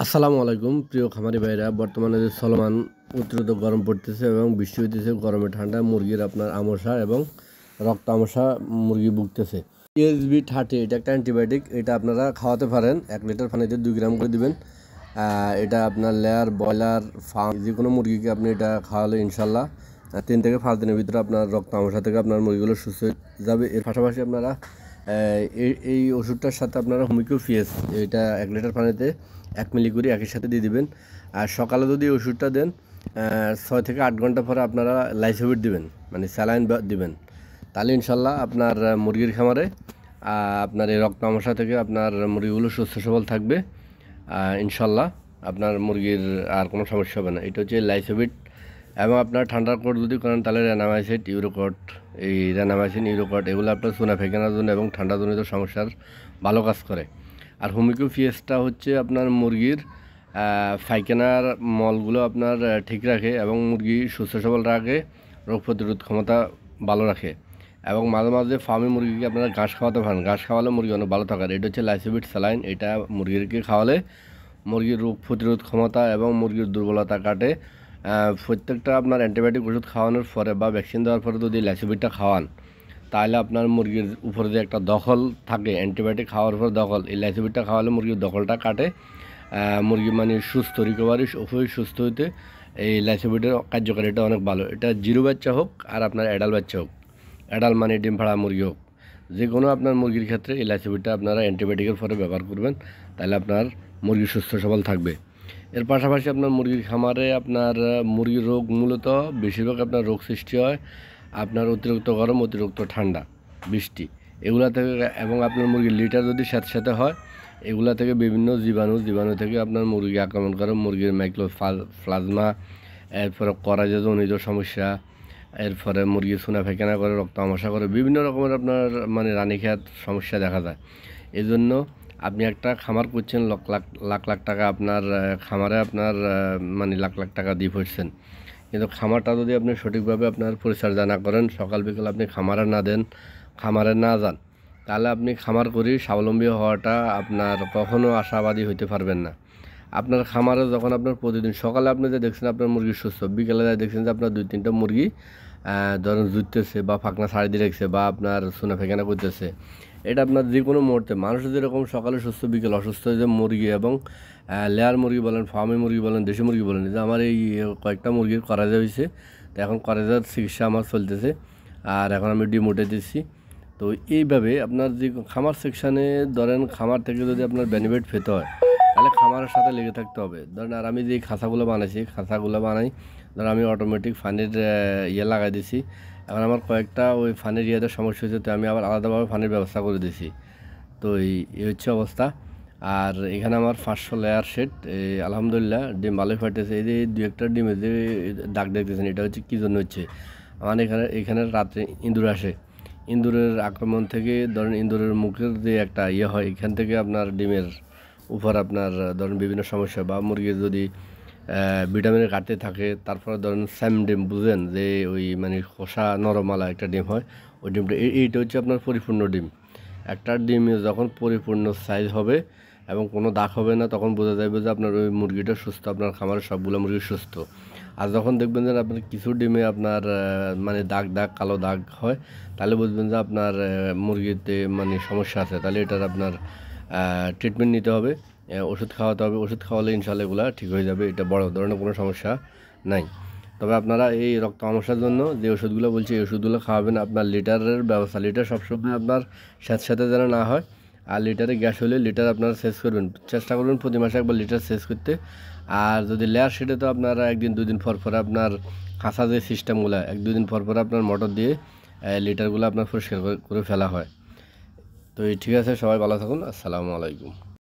আসসালামু আলাইকুম প্রিয় খামারি ভাইরা। বর্তমানে যে চলমান অতিরিক্ত গরম পড়তেছে এবং বৃষ্টি হইতেছে, গরমে ঠান্ডা মুরগির আপনার আমসা এবং রক্ত আমসা মুরগি ভুগতেছে। ESB30 এটা একটা অ্যান্টিবায়োটিক, এটা আপনারা খাওয়াতে পারেন। 1 লিটার পানিতে 2 গ্রাম করে দিবেন। এটা আপনার লেয়ার, ব্রয়লার, ফার্ম যে কোনো মুরগিকে আপনি এটা খাওয়ালে ইনশাল্লাহ 3 থেকে 5 দিনের ভিতরে আপনার রক্ত আমসা থেকে আপনার মুরগিগুলো সুস্থ হয়ে যাবে। এর পাশাপাশি আপনারা এই ওষুধটার সাথে আপনারা হুমিকো ফিএস, এটা 1 লিটার পানিতে 1 মিলি করে একই সাথে দিয়ে দিবেন। আর সকালে যদি ওষুধটা দেন 6 থেকে 8 ঘন্টা পরে আপনারা লাইসোভিট দিবেন, মানে স্যালাইন দিবেন। তাহলে ইনশাল্লাহ আপনার মুরগির খামারে আপনার এই রক্ত আমসা থেকে আপনার মুরগিগুলো সুস্থ সবল থাকবে। ইনশাল্লাহ আপনার মুরগির আর কোনো সমস্যা হবে না। এটা হচ্ছে লাইসোভিট। এবং আপনার ঠান্ডার কোট যদি করেন তাহলে রেনামাইসিন, ইউরোকট, এই রেনামাইসিন, ইউরোকট এগুলো আপনার চুনা ফেকানোর জন্য এবং ঠান্ডাজনিত সমস্যার ভালো কাজ করে। আর হুমিকো ফিএসটা হচ্ছে আপনার মুরগির পায়খানার মলগুলো আপনার ঠিক রাখে এবং মুরগি সুস্থ সবল রাখে, রোগ প্রতিরোধ ক্ষমতা ভালো রাখে। এবং মাঝে মাঝে ফার্মে মুরগিকে আপনারা ঘাস খাওয়াতে পারেন, ঘাস খাওয়ালে মুরগি অনেক ভালো থাকার। এটা হচ্ছে লাইসোভিট স্যালাইন। এটা মুরগিকে খাওয়ালে মুরগির রোগ প্রতিরোধ ক্ষমতা এবং মুরগির দুর্বলতা কাটে। প্রত্যেকটা আপনার অ্যান্টিবায়োটিক ওষুধ খাওয়ানোর পরে বা ভ্যাকসিন দেওয়ার পরে যদি লাইসোভিটটা খাওয়ান তাহলে আপনার মুরগির উপরে যে একটা দখল থাকে, অ্যান্টিবায়োটিক খাওয়ার পর দখল, এই লাইসোভিটটা খাওয়ালে মুরগির দখলটা কাটে। মুরগি মানে সুস্থ, রিকভারি, সুস্থ হইতে এই লাইসোভিটের কার্যকারিতা অনেক ভালো। এটা জিরো বাচ্চা হোক আর আপনার অ্যাডাল বাচ্চা হোক, অ্যাডাল মানে ডিম ফাড়া মুরগি হোক, যে কোনো আপনার মুরগির ক্ষেত্রে এই লাইসোভিটটা আপনারা অ্যান্টিবায়োটিকের পরে ব্যবহার করবেন, তাহলে আপনার মুরগি সুস্থ সবল থাকবে। এর পাশাপাশি আপনার মুরগির খামারে আপনার মুরগির রোগ মূলত বেশিরভাগ আপনার রোগ সৃষ্টি হয় আপনার অতিরিক্ত গরম, অতিরিক্ত ঠান্ডা, বৃষ্টি এগুলা থেকে। এবং আপনার মুরগির লিটার যদি সাথে সাথে হয়, এগুলা থেকে বিভিন্ন জীবাণু থেকে আপনার মুরগি আক্রমণ করে। মুরগির মাইক্রো প্লাজমা, এরপরে করাজনিত সমস্যা, এরপরে মুরগি সোনা ফেকানা করে, রক্ত আমসা করে, বিভিন্ন রকমের আপনার মানে রানীক্ষেত সমস্যা দেখা যায়। এই জন্য আপনি একটা খামার করছেন, লাখ লাখ টাকা আপনার খামারে আপনার মানে লাখ লাখ টাকা দিয়ে পড়ছেন, কিন্তু খামারটা যদি আপনি সঠিকভাবে আপনার পরিচর্যা না করেন, সকাল বিকেল আপনি খামারে না দেন, খামারে না যান, তাহলে আপনি খামার করি স্বাবলম্বী হওয়াটা আপনার কখনো আশাবাদী হইতে পারবেন না। আপনার খামারে যখন আপনার প্রতিদিন সকালে আপনি যে দেখছেন আপনার মুরগি সুস্থ, বিকেলে দেখছেন যে আপনার 2-3টা মুরগি ধরেন জুটতেছে বা ফাঁকনা ছাড়ি দিয়ে রেখেছে বা আপনার সোনা ফেকানা করতেছে, এটা আপনার যে কোনো মুহূর্তে মানুষ যেরকম সকালে সুস্থ বিকেল অসুস্থ যে মুরগি এবং লেয়ার মুরগি বলেন, ফার্মে মুরগি বলেন, দেশি মুরগি বলেন, যে আমার এই কয়েকটা মুরগির করাজা হয়েছে, তো এখন করাজার চিকিৎসা আমার চলতেছে আর এখন আমি ডিম উঠে দিচ্ছি। তো এইভাবে আপনার যে খামার সেকশানে ধরেন খামার থেকে যদি আপনার বেনিফিট পেতে হয় তাহলে খামারের সাথে লেগে থাকতে হবে। ধরেন আর আমি যে খাঁচাগুলো বানাইছি, খাঁচাগুলো বানাই ধরেন আমি অটোমেটিক ফানির ইয়ে লাগাই দিছি। এখন আমার কয়েকটা ওই ফানির ইয়েদের সমস্যা হয়েছে, তো আমি আবার আলাদাভাবে ফানির ব্যবস্থা করে দিছি। তো এই হচ্ছে অবস্থা। আর এখানে আমার 500 লেয়ার সেট, আলহামদুলিল্লাহ ডিম ভালোই ফাটেছে। এই যে 2-1টা ডিমে যে দাগ দেখতেছেন, এটা হচ্ছে কী জন্য হচ্ছে, আমার এখানে রাত্রে ইঁদুর আসে। ইঁদুরের আক্রমণ থেকে ধরেন ইঁদুরের মুখের যে একটা ইয়ে হয়, এখান থেকে আপনার ডিমের উপর আপনার ধরেন বিভিন্ন সমস্যা, বা মুরগির যদি ভিটামিনের ঘাটতি থাকে, তারপরে ধরেন স্যাম ডিম বুঝেন যে ওই মানে খোসা নরমালা একটা ডিম হয়, ওই ডিমটা এইটা হচ্ছে আপনার পরিপূর্ণ ডিম। একটা ডিম যখন পরিপূর্ণ সাইজ হবে এবং কোনো দাগ হবে না, তখন বোঝা যাবে যে আপনার ওই মুরগিটা সুস্থ, আপনার খামারের সবগুলো মুরগি সুস্থ। আর যখন দেখবেন যে আপনার কিছু ডিমে আপনার মানে দাগ কালো দাগ হয়, তাহলে বুঝবেন যে আপনার মুরগিতে মানে সমস্যা আছে, তাহলে এটার আপনার ট্রিটমেন্ট নিতে হবে, ওষুধ খাওয়াতে হবে। ওষুধ খাওয়ালে ইনশাল্লাহ এগুলো ঠিক হয়ে যাবে, এটা বড় ধরনের কোনো সমস্যা নাই। তবে আপনারা এই রক্ত আমসার জন্য যে ওষুধগুলো বলছি, এই ওষুধগুলো খাওয়াবেন। আপনার লিটারের ব্যবস্থা, লিটার সবসময় আপনার সাথে যেন না হয়। আর লিটারে গ্যাস হলে লিটার আপনারা শেষ করবেন, চেষ্টা করবেন প্রতি মাসে একবার লিটার শেষ করতে। আর যদি লেয়ার সেটে তো আপনারা 1-2 দিন পর আপনার খাঁচা যে সিস্টেমগুলো 1-2 দিন পর আপনার মোটর দিয়ে লিটারগুলো আপনার পরিষ্কার করে ফেলা হয়। তো ঠিক আছে, সবাই ভালো থাকুন। আসসালামু আলাইকুম।